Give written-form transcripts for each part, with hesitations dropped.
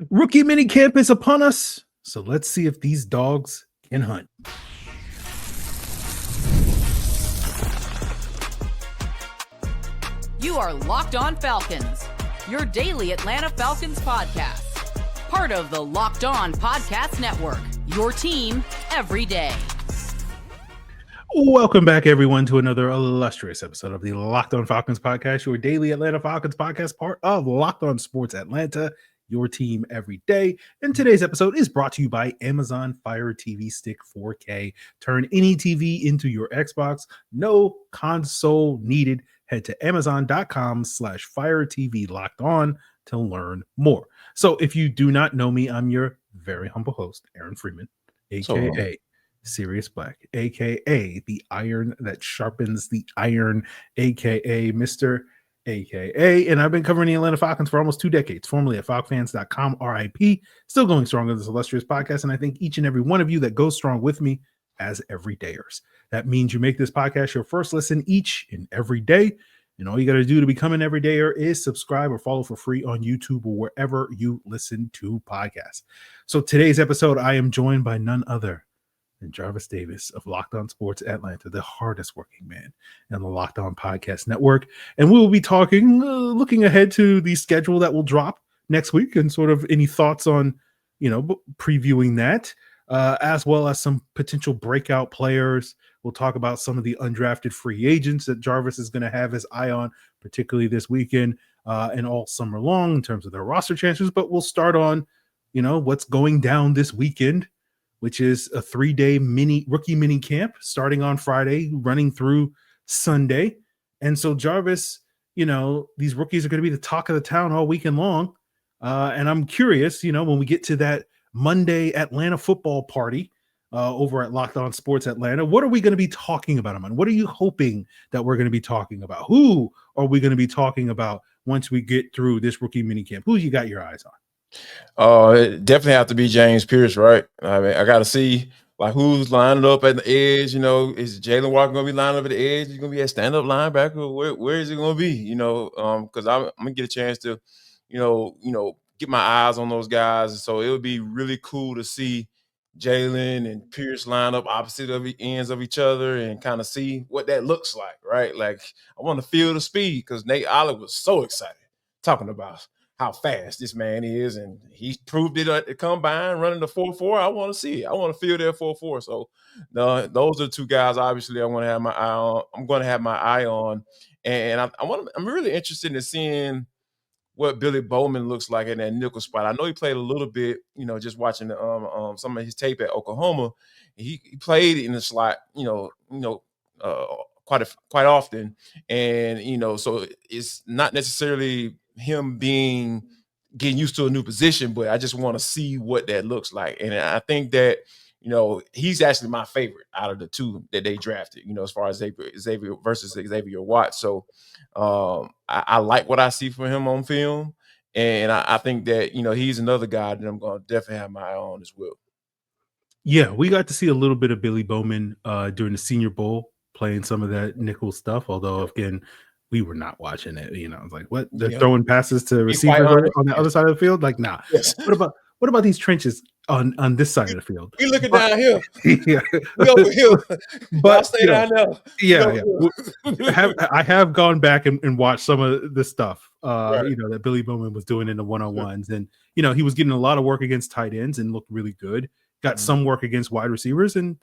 Rookie minicamp is upon us, so let's see if these dogs can hunt. You are Locked On Falcons, your daily Atlanta Falcons podcast. Part of the Locked On Podcast Network, your team every day. Welcome back, everyone, to another illustrious episode of the Locked On Falcons podcast, your daily Atlanta Falcons podcast, part of Locked On Sports Atlanta, your team every day. And today's episode is brought to you by Amazon Fire TV Stick 4K. Turn any TV into your Xbox. No console needed. Head to amazon.com/Fire TV Locked On to learn more. So if you do not know me, I'm your very humble host, Aaron Freeman, aka Sirius Black, aka the iron that sharpens the iron, aka Mr. AKA, and I've been covering the Atlanta Falcons for almost 2 decades, formerly at FalcFans.com, RIP, still going strong in this illustrious podcast, and I thank each and every one of you that goes strong with me as everydayers. That means you make this podcast your first listen each and every day, and all you got to do to become an everydayer is subscribe or follow for free on YouTube or wherever you listen to podcasts. So today's episode, I am joined by none other and Jarvis Davis of Locked On Sports Atlanta, the hardest working man in the Locked On Podcast Network. And we will be talking, looking ahead to the schedule that will drop next week and sort of any thoughts on, previewing that, as well as some potential breakout players. We'll talk about some of the undrafted free agents that Jarvis is going to have his eye on, particularly this weekend and all summer long in terms of their roster chances. But we'll start on, what's going down this weekend, which is a 3-day rookie mini camp starting on Friday, running through Sunday. And so Jarvis, these rookies are going to be the talk of the town all weekend long. And I'm curious, when we get to that Monday Atlanta football party over at Locked On Sports Atlanta, what are we going to be talking about? What are you hoping that we're going to be talking about? Who are we going to be talking about once we get through this rookie mini camp? Who you got your eyes on? It definitely have to be James Pierce, right? I mean, I got to see who's lining up at the edge. Is Jalen Walker going to be lining up at the edge? He's going to be a stand-up linebacker. Where is he going to be? Because I'm going to get a chance to, get my eyes on those guys. So it would be really cool to see Jalen and Pierce line up opposite of the ends of each other and kind of see what that looks like, right? Like, I want to feel the speed because Nate Olive was so excited talking about how fast this man is, and he proved it at the combine running the 4.4. I want to see it. I want to feel that 4.4. So those are 2 guys, obviously, I'm going to have my eye on. And I'm really interested in seeing what Billy Bowman looks like in that nickel spot. I know he played a little bit, just watching some of his tape at Oklahoma. He played in the slot, quite often. And, so it's not necessarily him getting used to a new position, but I just want to see what that looks like. And I think that, he's actually my favorite out of the 2 that they drafted, as far as Xavier versus Xavier Watts. So I like what I see from him on film. And I think that, he's another guy that I'm going to definitely have my eye on as well. Yeah, we got to see a little bit of Billy Bowman during the Senior Bowl playing some of that nickel stuff, although, again, we were not watching it. It's like, what? They're throwing passes to receivers on the other side of the field? Like, nah. Yes. What about these trenches on this side of the field? We looking down here. Yeah. We over here. But stay down there. Yeah. I have gone back and watched some of the stuff, that Billy Bowman was doing in the one-on-ones. And, he was getting a lot of work against tight ends and looked really good. Got some work against wide receivers and,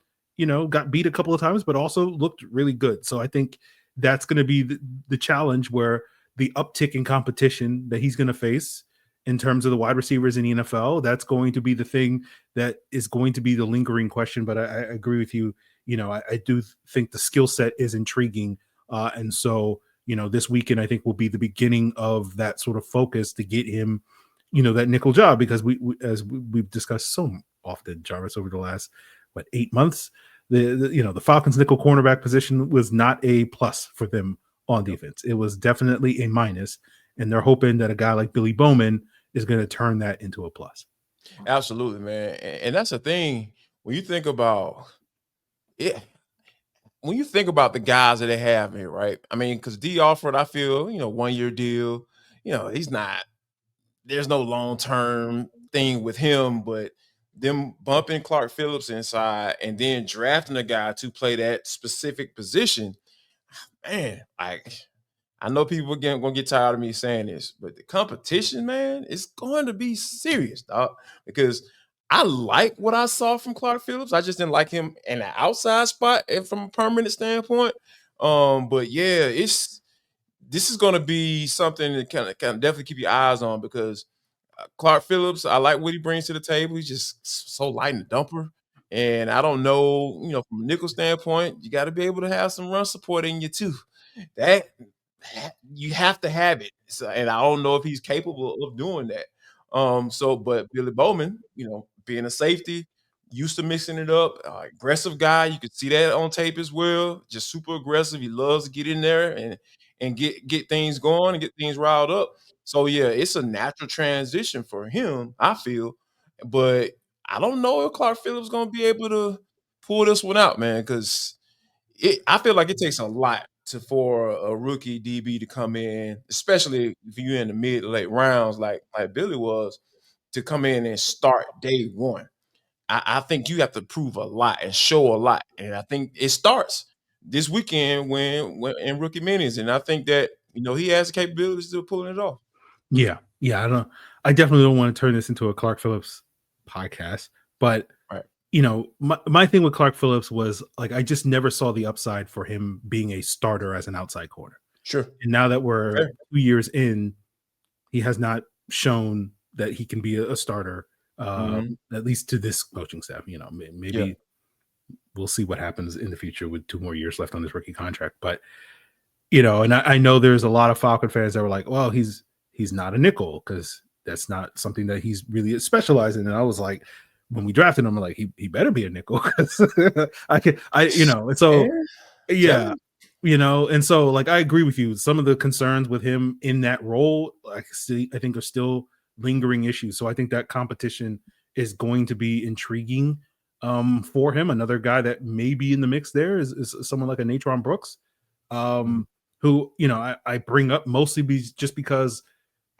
got beat a couple of times, but also looked really good. So I think that's going to be the challenge, where the uptick in competition that he's going to face in terms of the wide receivers in the NFL, that's going to be the thing that is going to be the lingering question. But I agree with you. I do think the skill set is intriguing. And so, this weekend, I think, will be the beginning of that sort of focus to get him, that nickel job, because as we've discussed so often, Jarvis, over the last, 8 months, the Falcons nickel cornerback position was not a plus for them on defense. It was definitely a minus, and they're hoping that a guy like Billy Bowman is going to turn that into a plus. Absolutely, man. And that's the thing when you think about it. When you think about the guys that they have here, right? I mean, because D. Alford, I feel, 1-year deal. He's not. There's no long-term thing with him, but them bumping Clark Phillips inside and then drafting a guy to play that specific position, man, like I know people gonna get tired of me saying this, but the competition, man, is going to be serious, dog. Because I like what I saw from Clark Phillips. I just didn't like him in the outside spot and from a permanent standpoint. But yeah, this is going to be something to kind of definitely keep your eyes on because Clark Phillips, I like what he brings to the table. He's just so light in the dumper. And I don't know, from a nickel standpoint, you got to be able to have some run support in you too. That you have to have it. So, and I don't know if he's capable of doing that. But Billy Bowman, being a safety, used to mixing it up, aggressive guy. You could see that on tape as well. Just super aggressive. He loves to get in there and get things going and get things riled up. So yeah, it's a natural transition for him, I feel. But I don't know if Clark Phillips gonna be able to pull this one out, man, because I feel like it takes a lot for a rookie DB to come in, especially if you're in the mid to late rounds, like Billy was, to come in and start day one. I think you have to prove a lot and show a lot, and I think it starts this weekend when in rookie minis, and I think that he has the capabilities of pulling it off. Yeah. I definitely don't want to turn this into a Clark Phillips podcast, but Right. my thing with Clark Phillips was like I just never saw the upside for him being a starter as an outside corner. Sure. And now that we're Fair. 2 years in, he has not shown that he can be a starter, at least to this coaching staff. Maybe we'll see what happens in the future with 2 more years left on this rookie contract. But and I know there's a lot of Falcon fans that were like, well, he's not a nickel because that's not something that he's really specialized in. And I was like, when we drafted him, I'm like, he better be a nickel because and so yeah. And so like I agree with you. Some of the concerns with him in that role, I think are still lingering issues. So I think that competition is going to be intriguing for him. Another guy that may be in the mix there is someone like a Natron Brooks, who I bring up mostly just because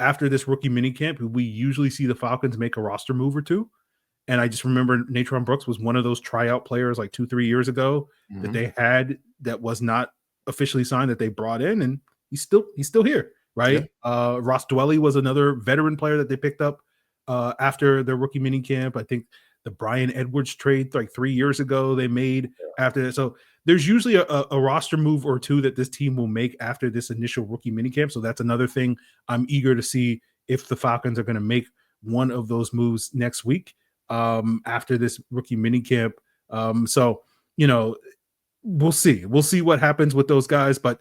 after this rookie minicamp, we usually see the Falcons make a roster move or two. And I just remember Natron Brooks was one of those tryout players like 2-3 years ago that they had that was not officially signed that they brought in, and he's still here, right? Yeah. Ross Dwelly was another veteran player that they picked up after their rookie minicamp. I think the Brian Edwards trade like 3 years ago they made after that. So there's usually a roster move or two that this team will make after this initial rookie minicamp. So that's another thing I'm eager to see if the Falcons are going to make one of those moves next week after this rookie minicamp. So we'll see what happens with those guys. But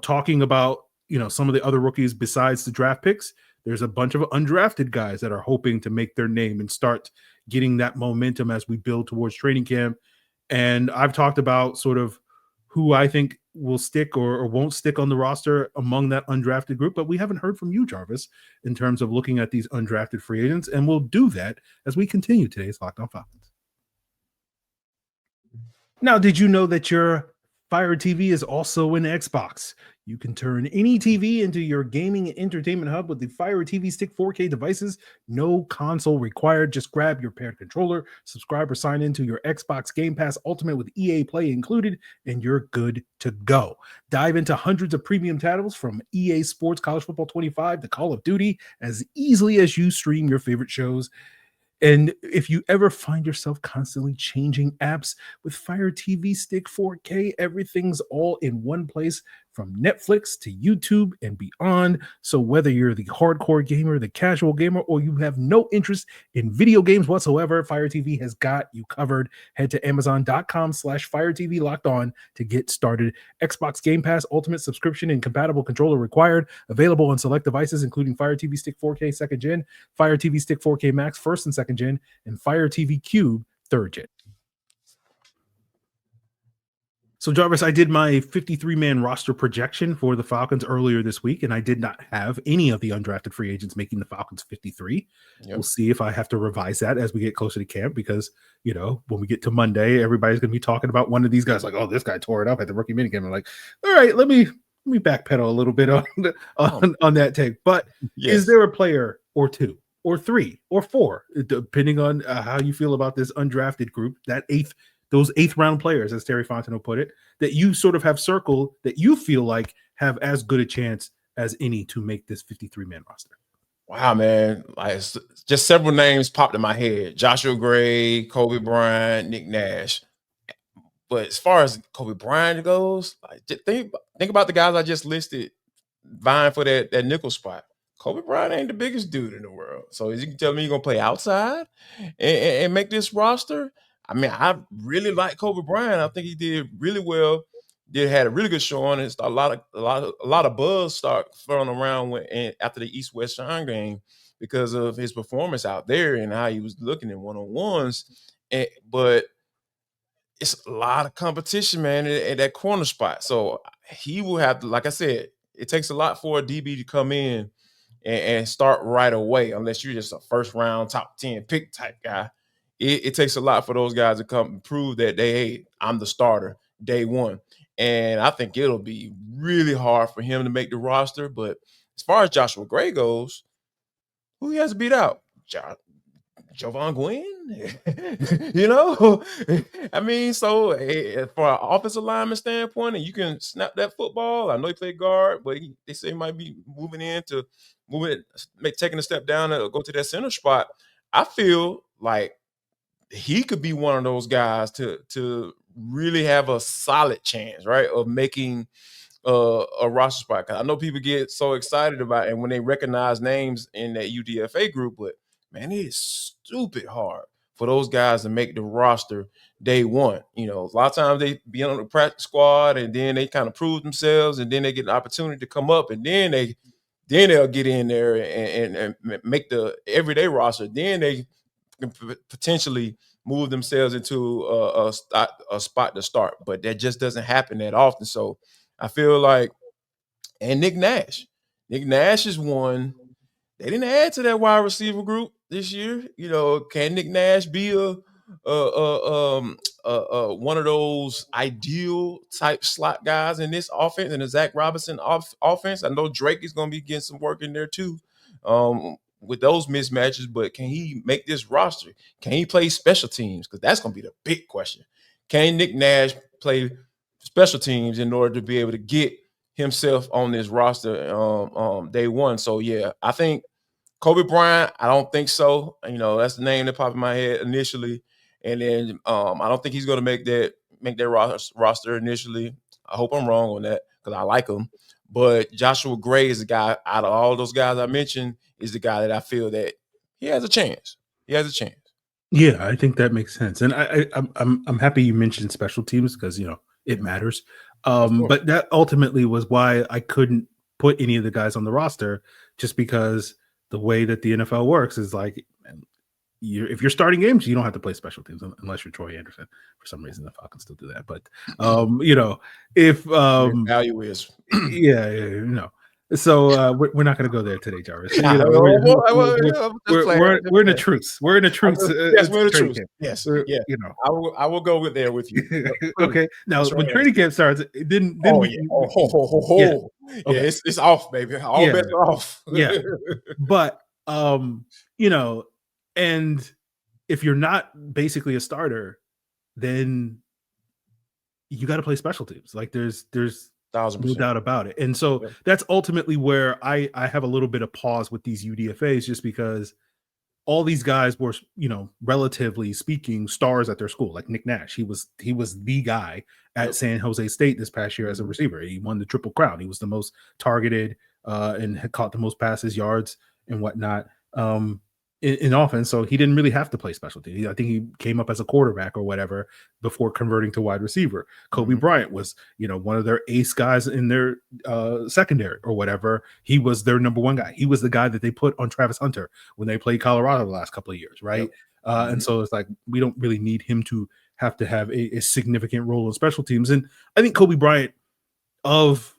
talking about some of the other rookies besides the draft picks, there's a bunch of undrafted guys that are hoping to make their name and start getting that momentum as we build towards training camp. And I've talked about sort of who I think will stick or won't stick on the roster among that undrafted group, but we haven't heard from you, Jarvis, in terms of looking at these undrafted free agents, and we'll do that as we continue today's Locked On Falcons. Now, did you know that your Fire TV is also an Xbox? You can turn any TV into your gaming and entertainment hub with the Fire TV Stick 4K devices. No console required. Just grab your paired controller, subscribe or sign into your Xbox Game Pass Ultimate with EA Play included, and you're good to go. Dive into hundreds of premium titles from EA Sports College Football 25 to Call of Duty as easily as you stream your favorite shows. And if you ever find yourself constantly changing apps with Fire TV Stick 4K, everything's all in one place from Netflix to YouTube and beyond. So whether you're the hardcore gamer, the casual gamer, or you have no interest in video games whatsoever, Fire TV has got you covered. Head to Amazon.com/Fire TV Locked On to get started. Xbox Game Pass Ultimate subscription and compatible controller required. Available on select devices, including Fire TV Stick 4K 2nd Gen, Fire TV Stick 4K Max 1st and 2nd Gen, and Fire TV Cube 3rd Gen. So, Jarvis, I did my 53-man roster projection for the Falcons earlier this week, and I did not have any of the undrafted free agents making the Falcons 53. Yep. We'll see if I have to revise that as we get closer to camp because, when we get to Monday, everybody's going to be talking about one of these guys like, oh, this guy tore it up at the rookie minicamp. I'm like, all right, let me backpedal a little bit on that take. But Is there a player or two or 3 or 4, depending on how you feel about this undrafted group, those eighth round players, as Terry Fontenot put it, that you sort of have circled that you feel like have as good a chance as any to make this 53-man roster. Wow, man. Like, just several names popped in my head. Joshua Gray, Kobe Bryant, Nick Nash. But as far as Kobe Bryant goes, like, think about the guys I just listed vying for that nickel spot. Kobe Bryant ain't the biggest dude in the world. So as you can tell me you're going to play outside and make this roster, I mean, I really like Kobe Bryant. I think he did really well. Had a really good showing. It's a lot of buzz start throwing around after the East-West Shine game because of his performance out there and how he was looking in one-on-ones. But it's a lot of competition, man, at that corner spot. So he will have to, like I said, it takes a lot for a DB to come in and start right away, unless you're just a first-round top 10 pick type guy. It takes a lot for those guys to come and prove that hey, I'm the starter day one. And I think it'll be really hard for him to make the roster. But as far as Joshua Gray goes, who he has to beat out? Jovan Gwynn? You know? I mean, so for an offensive lineman standpoint, and you can snap that football. I know he played guard, but they say he might be taking a step down and go to that center spot. I feel like he could be one of those guys to really have a solid chance, right, of making a roster spot. Because I know people get so excited about it and when they recognize names in that UDFA group, but man, it is stupid hard for those guys to make the roster day one. You know, a lot of times they be on the practice squad and then they kind of prove themselves and then they get an opportunity to come up and then they'll get in there and make the everyday roster. Then they can potentially move themselves into a spot to start, but that just doesn't happen that often. So I feel like, and Nick Nash is one. They didn't add to that wide receiver group this year. You know, can Nick Nash be one of those ideal type slot guys in this offense, in the Zach Robinson offense? I know Drake is going to be getting some work in there too. With those mismatches, but can he make this roster? Can he play special teams? Because that's going to be the big question. Can Nick Nash play special teams in order to be able to get himself on this roster day one? So, yeah, I think Kobe Bryant, I don't think so. You know, that's the name that popped in my head initially. And then I don't think he's going to make that roster initially. I hope I'm wrong on that because I like him. But Joshua Gray is the guy out of all those guys I mentioned, is the guy that I feel that he has a chance. Yeah, I think that makes sense, and I'm happy you mentioned special teams because it matters. But that ultimately was why I couldn't put any of the guys on the roster, just because the way that the NFL works is like, if you're starting games, you don't have to play special teams unless you're Troy Anderson. For some reason, the Falcons still do that, but if value is So we're not going to go there today, Jarvis. We're in a truce. We're in a truce. Yes, we're in a truce. Yes, yeah. I will go there with you. Okay. Now, when training camp starts, then it's off, baby. All bets are off. Yeah, but and if you're not basically a starter, then you got to play special teams. Like there's 1,000%. No doubt about it. And so that's ultimately where I have a little bit of pause with these UDFAs, just because all these guys were, relatively speaking, stars at their school. Like Nick Nash, he was the guy at San Jose State this past year as a receiver. He won the Triple Crown. He was the most targeted and had caught the most passes, yards, and whatnot in offense. So he didn't really have to play special teams. I think he came up as a quarterback or whatever before converting to wide receiver. Kobe Bryant was, one of their ace guys in their secondary or whatever. He was their number one guy. He was the guy that they put on Travis Hunter when they played Colorado the last couple of years, right? And so it's like, we don't really need him to have a significant role in special teams. And I think Kobe Bryant, of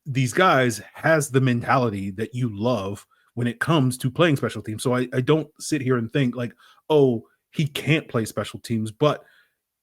these guys, has the mentality that you love when it comes to playing special teams. So I don't sit here and think like, oh, he can't play special teams, but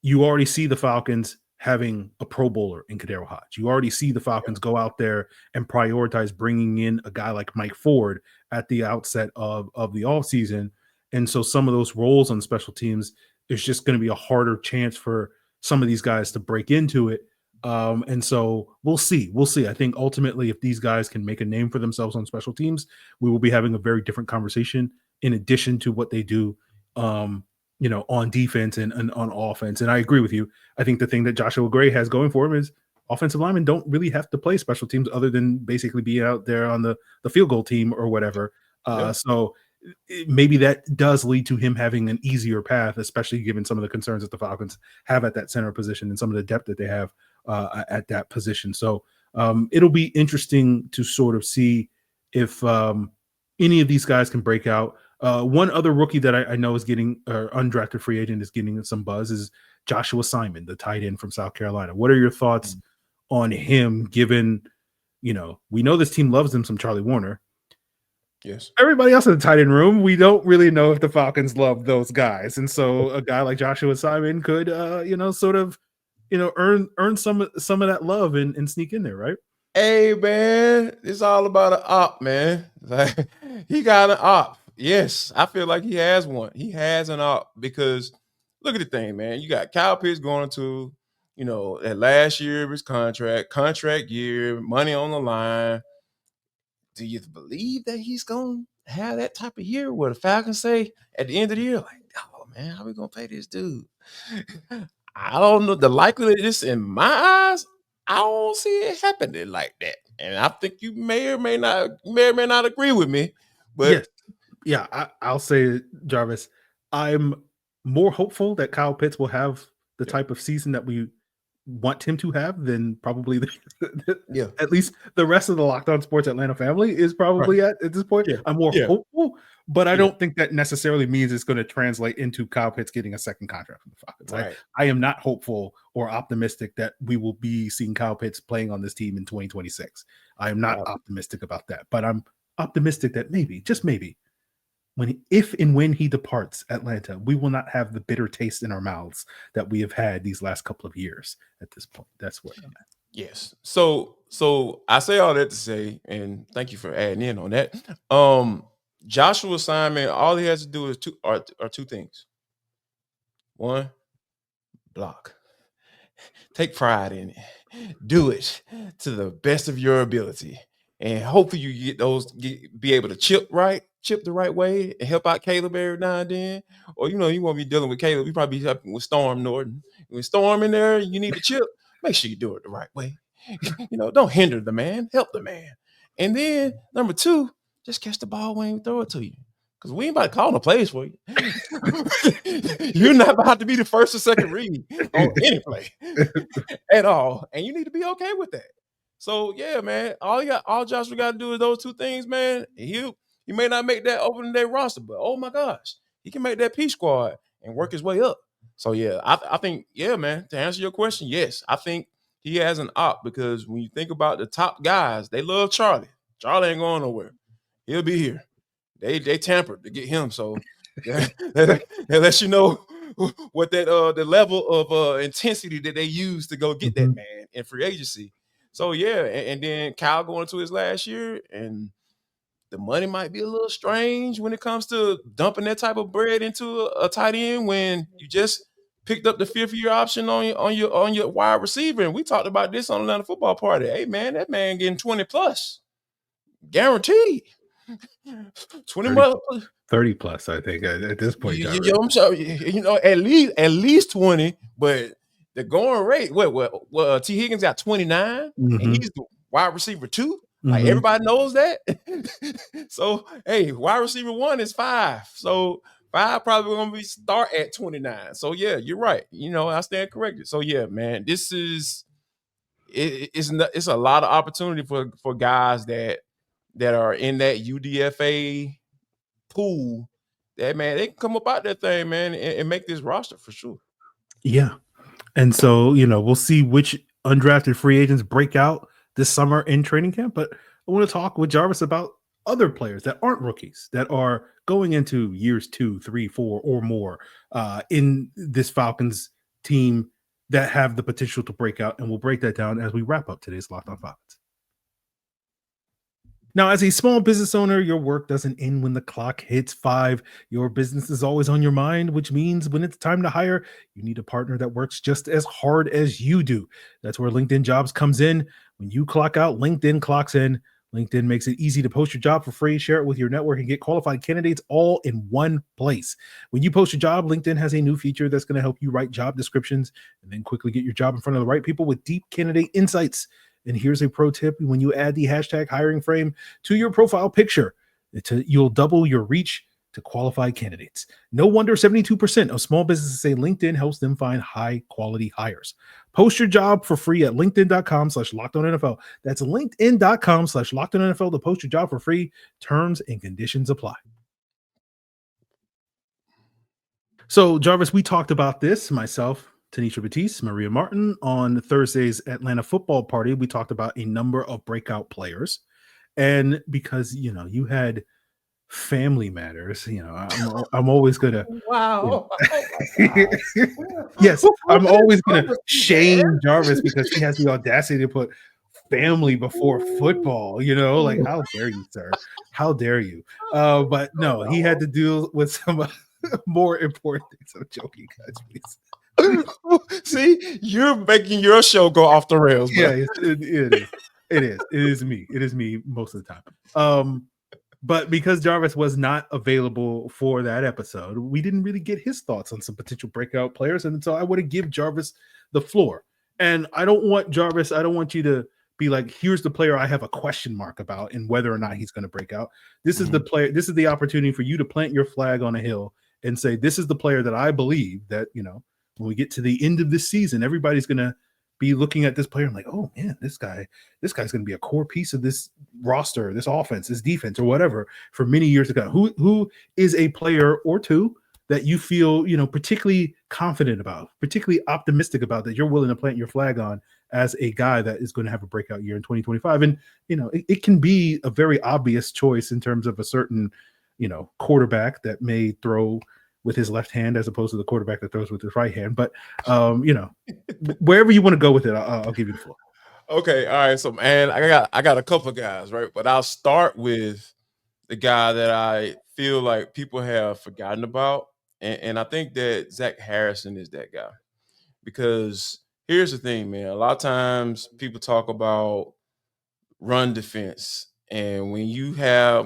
you already see the Falcons having a Pro Bowler in Kadero Hodge. You already see the Falcons go out there and prioritize bringing in a guy like Mike Ford at the outset of the offseason. And so some of those roles on special teams, there's just going to be a harder chance for some of these guys to break into it. And so we'll see. I think ultimately, if these guys can make a name for themselves on special teams, we will be having a very different conversation in addition to what they do on defense and on offense. And I agree with you. I think the thing that Joshua Gray has going for him is offensive linemen don't really have to play special teams other than basically be out there on the field goal team or whatever. So maybe that does lead to him having an easier path, especially given some of the concerns that the Falcons have at that center position and some of the depth that they have at that position. So it'll be interesting to sort of see if any of these guys can break out. One other rookie that I know is getting undrafted free agent is getting some buzz is Joshua Simon, the tight end from South Carolina. What are your thoughts on him, given, we know this team loves him some Charlie Warner. Yes. Everybody else in the tight end room, we don't really know if the Falcons love those guys. And so a guy like Joshua Simon could, earn some of that love and sneak in there, right? Hey, man, it's all about an op, man. Like, he got an op. Yes, I feel like he has one. He has an op because look at the thing, man. You got Kyle Pitts going to, that last year of his contract year, money on the line. Do you believe that he's going to have that type of year where the Falcons say at the end of the year, like, oh, man, how we going to pay this dude? I don't know. The likelihood of this in my eyes, I don't see it happening like that. And I think you may or may not agree with me. But yes. Yeah, I'll say, Jarvis, I'm more hopeful that Kyle Pitts will have the type of season that we want him to have than probably at least the rest of the Locked On Sports Atlanta family is probably at this point. Yeah. I'm more hopeful, but I don't think that necessarily means it's going to translate into Kyle Pitts getting a second contract from the Falcons. Right. I am not hopeful or optimistic that we will be seeing Kyle Pitts playing on this team in 2026. I am not optimistic about that, but I'm optimistic that maybe, just maybe, if and when he departs Atlanta, we will not have the bitter taste in our mouths that we have had these last couple of years at this point. That's where I'm at. Yes. So I say all that to say, and thank you for adding in on that. Joshua Simon, all he has to do is two things. One, block. Take pride in it. Do it to the best of your ability. And hopefully you be able to chip the right way and help out Caleb every now and then. Or, you won't be dealing with Caleb. You probably be helping with Storm Norton. When Storm in there, you need to chip. Make sure you do it the right way. Don't hinder the man. Help the man. And then, number two, just catch the ball when we throw it to you. Because we ain't about to call no plays for you. You're not about to be the first or second read on any play at all. And you need to be okay with that. So, yeah, man, all Joshua got to do is those two things, man. He may not make that opening day roster, but, oh, my gosh, he can make that P squad and work his way up. So, yeah, I think, yeah, man, to answer your question, yes, I think he has an op because when you think about the top guys, they love Charlie. Charlie ain't going nowhere. He'll be here. They tampered to get him, so that lets you know what that the level of intensity that they use to go get that man in free agency. So, yeah, and then Kyle going into his last year, and the money might be a little strange when it comes to dumping that type of bread into a tight end when you just picked up the fifth-year option on your wide receiver. And we talked about this on Atlanta Football Party. Hey, man, that man getting 20+. Guaranteed. 30 plus, I think, at this point. I'm sorry, at least 20, but the going rate, what T. Higgins got 29, and he's the wide receiver 2. Like everybody knows that. So, hey, wide receiver 1 is 5. So 5 probably gonna be start at 29. So yeah, you're right. I stand corrected. So yeah, man, this is it's a lot of opportunity for guys that are in that UDFA pool. That man, they can come up out that thing, man, and make this roster for sure. Yeah. And so, we'll see which undrafted free agents break out this summer in training camp. But I want to talk with Jarvis about other players that aren't rookies, that are going into years 2, 3, 4 or more in this Falcons team that have the potential to break out, and we'll break that down as we wrap up today's Locked On Falcons. Now, as a small business owner, your work doesn't end when the clock hits 5. Your business is always on your mind, which means when it's time to hire, you need a partner that works just as hard as you do. That's where LinkedIn Jobs comes in. When you clock out, LinkedIn clocks in. LinkedIn makes it easy to post your job for free, share it with your network, and get qualified candidates all in one place. When you post your job, LinkedIn has a new feature that's going to help you write job descriptions and then quickly get your job in front of the right people with deep candidate insights. And here's a pro tip: when you add the hashtag hiring frame to your profile picture, you'll double your reach to qualified candidates. No wonder 72% of small businesses say LinkedIn helps them find high quality hires. Post your job for free at linkedin.com/LockedOnNFL. That's linkedin.com/LockedOnNFL to post your job for free. Terms and conditions apply. So, Jarvis, we talked about this, myself, Tanisha Batiste, Maria Martin, on Thursday's Atlanta football party. We talked about a number of breakout players. And because, you had family matters, I'm always going to. Wow. Yes, I'm always going to shame Jarvis because he has the audacity to put family before football, like, how dare you, sir? How dare you? But no, he had to deal with some more important things. I'm joking, guys, please. See, you're making your show go off the rails, bro. Yeah, it is me most of the time. But because Jarvis was not available for that episode, we didn't really get his thoughts on some potential breakout players, and so I want to give Jarvis the floor. And I don't want you to be like, here's the player I have a question mark about and whether or not he's going to break out. This is the player. This is the opportunity for you to plant your flag on a hill and say, this is the player that I believe that, when we get to the end of this season, everybody's going to be looking at this player and like, oh man, this guy's going to be a core piece of this roster, this offense, this defense, or whatever for many years to come. Who is a player or two that you feel, particularly confident about, particularly optimistic about, that you're willing to plant your flag on as a guy that is going to have a breakout year in 2025? And, it can be a very obvious choice in terms of a certain, quarterback that may throw with his left hand as opposed to the quarterback that throws with his right hand. But, wherever you want to go with it, I'll give you the floor. Okay. All right. So, man, I got a couple of guys, right? But I'll start with the guy that I feel like people have forgotten about. And I think that Zack Harrison is that guy. Because here's the thing, man. A lot of times people talk about run defense. And when you had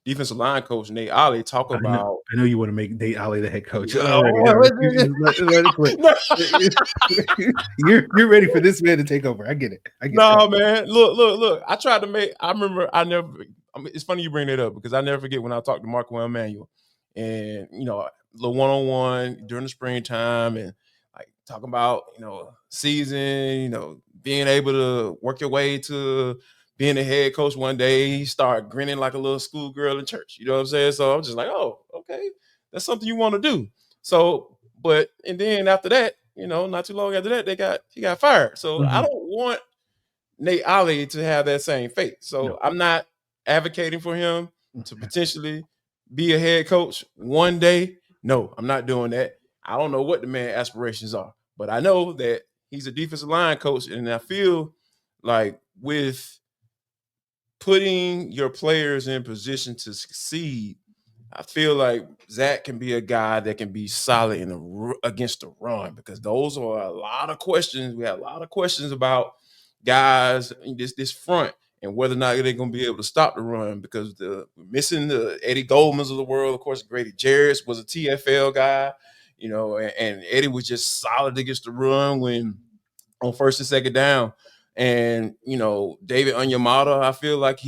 defensive line coach Nate Ollie talk about. I know you want to make Nate Ollie the head coach. No, let it quit. You're ready for this man to take over. I get it. No, man. Look. It's funny you bring that up because I never forget when I talked to Marco Emmanuel and, the one-on-one during the springtime and like talking about, season, being able to work your way to being a head coach one day. He started grinning like a little schoolgirl in church. You know what I'm saying? So I'm just like, oh, okay. That's something you want to do. So, and then after that, not too long after that, he got fired. So I don't want Nate Ollie to have that same fate. So I'm not advocating for him to potentially be a head coach one day. No, I'm not doing that. I don't know what the man's aspirations are, but I know that he's a defensive line coach, and I feel like with putting your players in position to succeed, I feel like Zach can be a guy that can be solid against the run, because those are a lot of questions. We have a lot of questions about guys in this front and whether or not they're going to be able to stop the run, because we're missing the Eddie Goldmans of the world. Of course, Grady Jarrett was a TFL guy, and Eddie was just solid against the run when on first and second down. And, David Onyemata, I feel like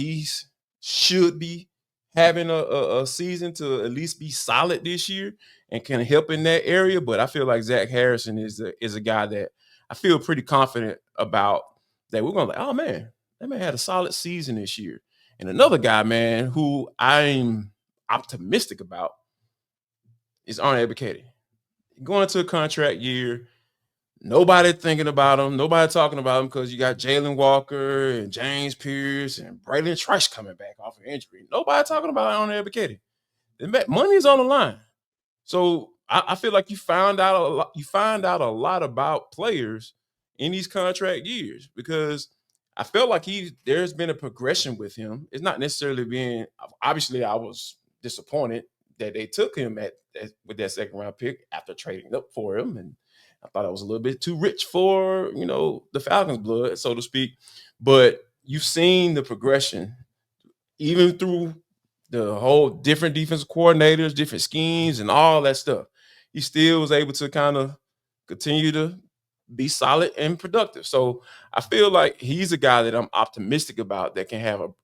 should be having a season to at least be solid this year and can help in that area. But I feel like Zack Harrison is a guy that I feel pretty confident about, that we're going to oh, man, that man had a solid season this year. And another guy, man, who I'm optimistic about is Arnie Ebiketie. Going into a contract year, nobody thinking about him, nobody talking about him, because you got Jalen Walker and James Pierce and Braylon Trice coming back off of injury. Nobody talking about Arnie Ebiketie. The money's on the line. So I feel like you find out a lot. You find out a lot about players in these contract years because I felt like there's been a progression with him. It's not necessarily being. Obviously, I was disappointed that they took him with that second round pick after trading up for him, and I thought it was a little bit too rich for the Falcons' blood, so to speak. But you've seen the progression, even through the whole different defensive coordinators, different schemes, and all that stuff. He still was able to kind of continue to be solid and productive. So I feel like he's a guy that I'm optimistic about that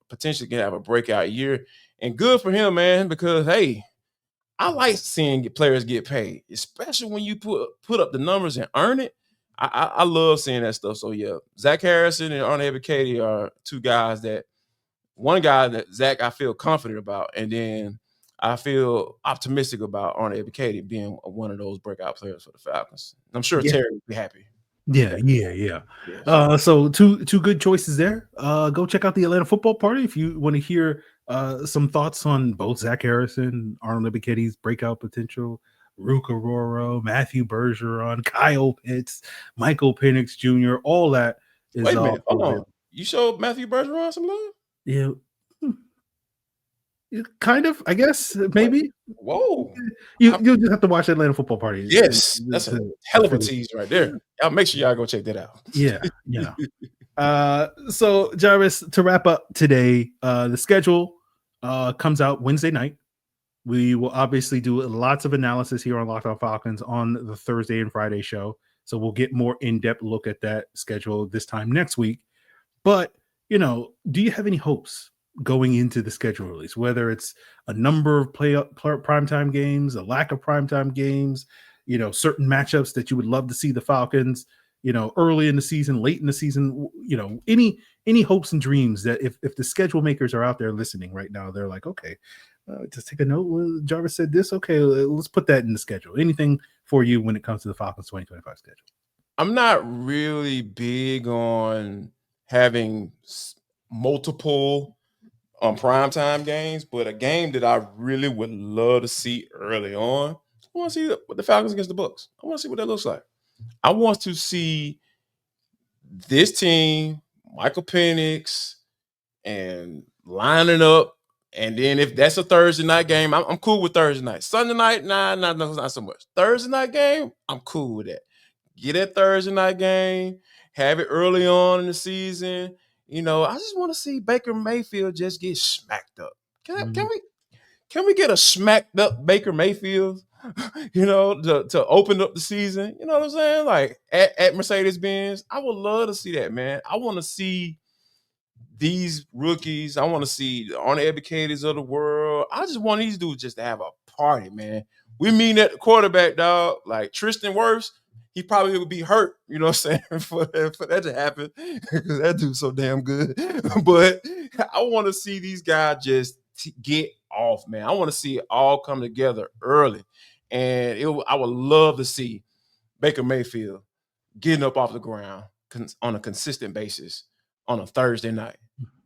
potentially can have a breakout year. And good for him, man, because hey, I like seeing players get paid, especially when you put up the numbers and earn it. I love seeing that stuff. So yeah, Zack Harrison and undrafted are two guys one guy that Zach I feel confident about, and then I feel optimistic about undrafted being one of those breakout players for the Falcons. I'm sure Terry would be happy. Yeah. So two good choices there. Go check out the Atlanta Football Party if you want to hear some thoughts on both Zack Harrison, Arnold Ebiketie breakout potential, Ruke Orhoro, Matthew Bergeron, Kyle Pitts, Michael Penix Jr. All that is. Wait a minute, hold on. You showed Matthew Bergeron some love? Yeah. Kind of, I guess, maybe. Whoa. You'll just have to watch Atlanta Football Party. Yes, that's a hell of a tease right there. I'll make sure y'all go check that out. Yeah. So Jarvis, to wrap up today, the schedule comes out Wednesday night. We will obviously do lots of analysis here on Locked On Falcons on the Thursday and Friday show. So we'll get more in-depth look at that schedule this time next week. But, do you have any hopes going into the schedule release, whether it's a number of primetime games, a lack of primetime games, certain matchups that you would love to see the Falcons, early in the season, late in the season, any hopes and dreams that if the schedule makers are out there listening right now, they're like, okay, just take a note. Well, Jarvis said this. Okay, let's put that in the schedule. Anything for you when it comes to the Falcons 2025 schedule? I'm not really big on having multiple primetime games, but a game that I really would love to see early on, I want to see the Falcons against the Bucks. I want to see what that looks like. I want to see this team, Michael Penix, and lining up. And then if that's a Thursday night game, I'm cool with Thursday night. Sunday night, not so much. Thursday night game, I'm cool with that. Get that Thursday night game, have it early on in the season. I just want to see Baker Mayfield just get smacked up. Can we get a smacked up Baker Mayfield, to open up the season? You know what I'm saying? Like at Mercedes-Benz. I would love to see that, man. I want to see these rookies. I want to see the uneducateds of the world. I just want these dudes just to have a party, man. We mean at the quarterback, dog. Like Tristan Wirfs, he probably would be hurt, you know what I'm saying, for that to happen because that dude's so damn good. But I want to see these guys just get off, man. I want to see it all come together early. And I would love to see Baker Mayfield getting up off the ground on a consistent basis on a Thursday night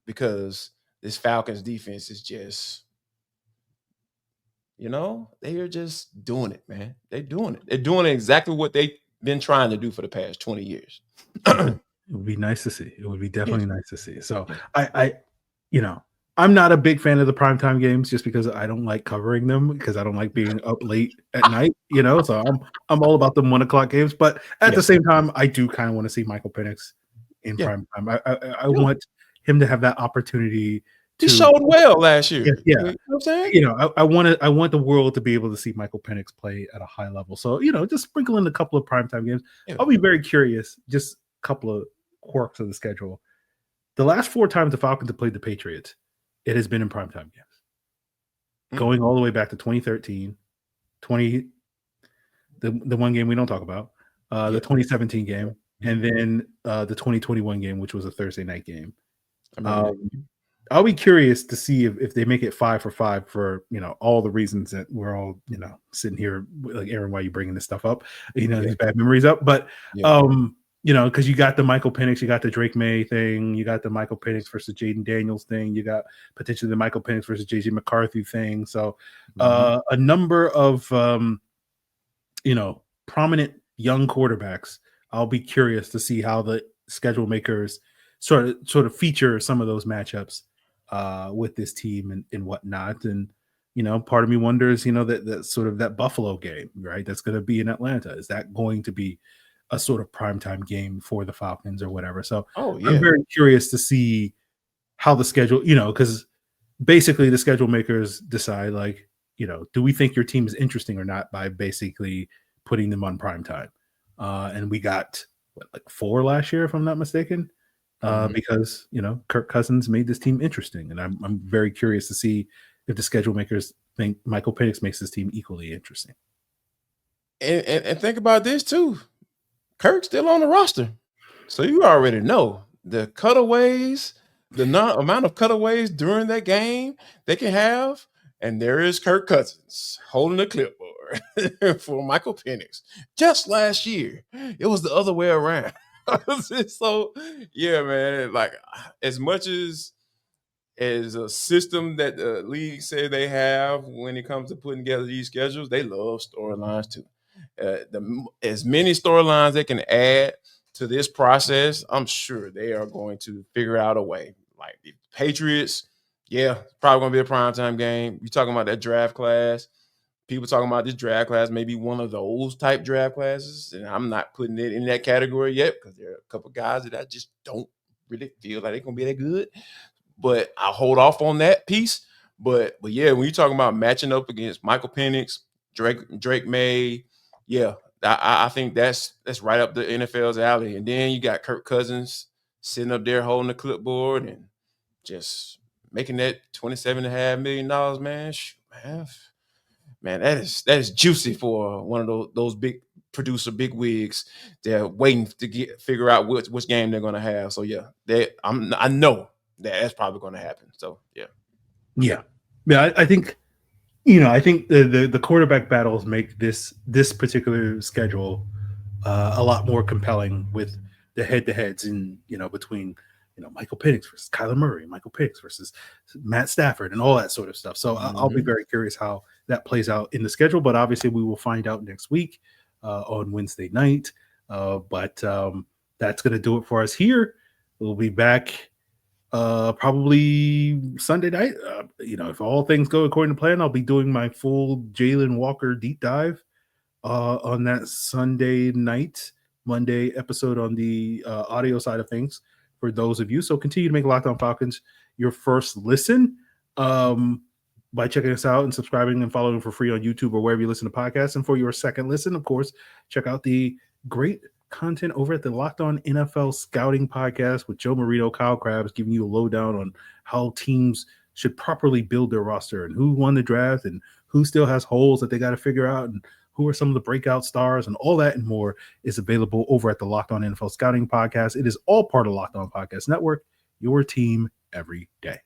because this Falcons defense is just, they are just doing it, man. They're doing it. They're doing exactly what they've been trying to do for the past 20 years. It would be nice to see. It would be definitely nice to see. So I'm not a big fan of the primetime games just because I don't like covering them because I don't like being up late at night, so I'm all about the 1 o'clock games. But at the same time, I do kind of want to see Michael Penix in prime time. I want him to have that opportunity. He showed well last year. Yeah. You know what I'm saying? I want the world to be able to see Michael Penix play at a high level. So, just sprinkle in a couple of primetime games. Yeah. I'll be very curious, just a couple of quirks of the schedule. The last 4 times the Falcons have played the Patriots, it has been in primetime games. Going all the way back to 2013, the one game we don't talk about, the 2017 game, and then the 2021 game, which was a Thursday night game. I'll be curious to see if they make it 5 for 5 for all the reasons that we're all sitting here like Aaron, why are you bringing this stuff up? These bad memories up, but because you got the Michael Penix, you got the Drake May thing, you got the Michael Penix versus Jaden Daniels thing, you got potentially the Michael Penix versus JJ McCarthy thing. So a number of prominent young quarterbacks, I'll be curious to see how the schedule makers sort of feature some of those matchups with this team and whatnot. And part of me wonders, that sort of that Buffalo game, right? That's going to be in Atlanta. Is that going to be a sort of primetime game for the Falcons or whatever? So I'm very curious to see how the schedule, because basically the schedule makers decide, like, do we think your team is interesting or not by basically putting them on primetime? And we got like 4 last year, if I'm not mistaken, because Kirk Cousins made this team interesting, and I'm very curious to see if the schedule makers think Michael Penix makes this team equally interesting. And think about this too. Kirk's still on the roster. So you already know the cutaways, the amount of cutaways during that game they can have. And there is Kirk Cousins holding the clipboard for Michael Penix. Just last year, it was the other way around. So, yeah, man, like as much as a system that the league say they have when it comes to putting together these schedules, they love storylines too. As many storylines they can add to this process, I'm sure they are going to figure out a way. Like the Patriots, yeah, probably going to be a primetime game. You're talking about that draft class. People talking about this draft class, maybe one of those type draft classes. And I'm not putting it in that category yet because there are a couple guys that I just don't really feel like they're going to be that good. But I'll hold off on that piece. But yeah, when you're talking about matching up against Michael Penix, Drake May, yeah, I think that's right up the NFL's alley. And then you got Kirk Cousins sitting up there holding the clipboard and just making that $27.5 million, man, that is juicy for one of those big producer big wigs. They're waiting to figure out which game they're going to have. So yeah, I know that's probably going to happen. So yeah. I think I think the quarterback battles make this particular schedule a lot more compelling with the head-to-heads in between Michael Penix versus Kyler Murray, Michael Penix versus Matt Stafford, and all that sort of stuff. So I'll be very curious how that plays out in the schedule. But obviously, we will find out next week on Wednesday night. But that's going to do it for us here. We'll be back probably Sunday night. If all things go according to plan, I'll be doing my full Jalen Walker deep dive on that Sunday night, Monday episode on the audio side of things for those of you. So continue to make Locked On Falcons your first listen by checking us out and subscribing and following for free on YouTube or wherever you listen to podcasts. And for your second listen, of course, check out the great content over at the Locked On NFL Scouting Podcast with Joe Marino, Kyle Krabs, giving you a lowdown on how teams should properly build their roster and who won the draft and who still has holes that they got to figure out and who are some of the breakout stars, and all that and more is available over at the Locked On NFL Scouting Podcast. It is all part of Locked On Podcast Network, your team every day.